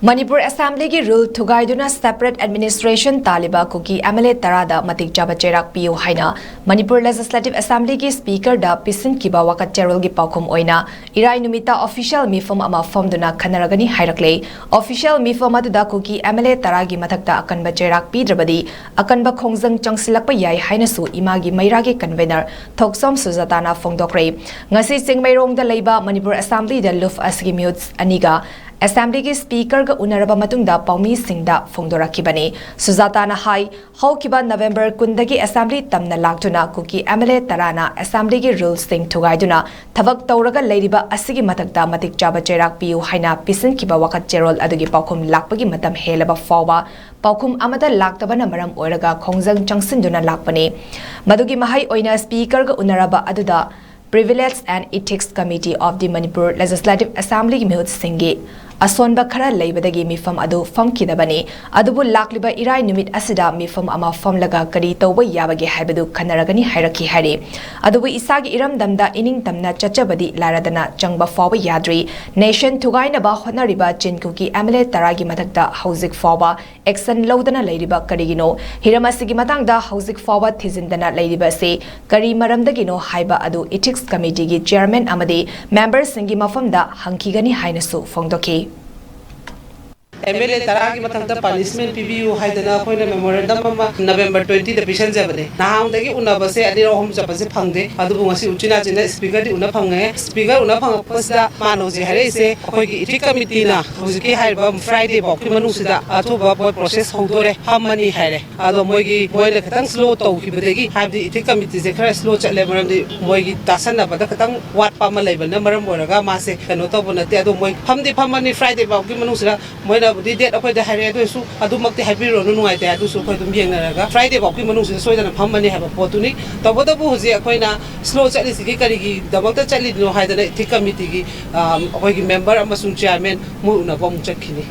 Manipur Assembly ki rule thugaiduna separate administration taliba Kuki Mla tarada matik jaba cherak piu haina Manipur Legislative Assembly ki speaker da pisin kiba wakat cherol gi paukum oina irai numita official MEPHAM ama phomduna KHANNARAGANI hairaklei official MEPHAM aduda Kuki Mla taragi mathakta akanba cherak pidrabadi akanba khongjang changsilakpa yai haina su imagi MEIRA gi convener thoksom sujatana phongdokkhre ngasi chingmairong da leiba Manipur Assembly da luf asgi mutes aniga Assembly ki speaker ga unaraba matungda paumi singda phongdorakibani Sujata na hai haukiba November kundagi Assembly tamna laktuna Kuki Mla tarana Assembly ki rules sing thugaiduna thabak tawraga leiriba asigi matakda matik jaba cherak piu haina pisin kiba wakat cherol adugi paukum lakpagi matam helaba fawa paukum amada laktabana maram oiraga khongjang changsinduna lakpani madugi mahai oina speaker ga unaraba aduda Privilege and Ethics Committee of the Manipur Legislative Assembly Mihut Singhi Asonba khara leibadagi MEPHAM adu famkidabani adubu Lakliba irai numit asida MEPHAM ama famlaga Kari Thabak Yabage Haibadu KHANNARAGANI hairaki hari adubu isagi iram damda ining tamna chachabadi laradana changba fawa yadri nation thugaina ba hotnariba Kuki Mla taragi mathakta hauzik fawa action lodana leiriba karigino hiramasigi matangda hauzik fawa thizindana leiriba se kari maramdagino haiba adu Ethics Committee gi chairman amadi members singi mafamda hankigani hainasu phongdokhi MLA taragi mathangta punishment PBU haidana khoina memorandum ama November 20 da pisan jabane nahang dagi unabase ani rohom japase phangde adubu ngasi uchina jina speaker di una phange speaker una phang pasda manoji hare se khoi gi ethics committee na hojiki haiba Friday bok ki manu sida athoba boy process hongdore hamani hare ado moigi moile khatang slow to khibadegi haibdi ethics committee je khara slow chatle maram di moigi tasana bada khatang wat pa ma leibana maram oraga ma se kano to bonate ado moi phamdi phamani Friday bok ki manu sida moina budi date akhoi da hare do su adumakti haibiro nu nuai te adu su khoi dum yengnaraga Friday bok ki manu sida soidana phammani haba potuni tobodabu hoji akhoina slow chali sigi kari gi damakta chali no haidana ethics committee gi akhoi gi member amasung chairman mu na bom chakhini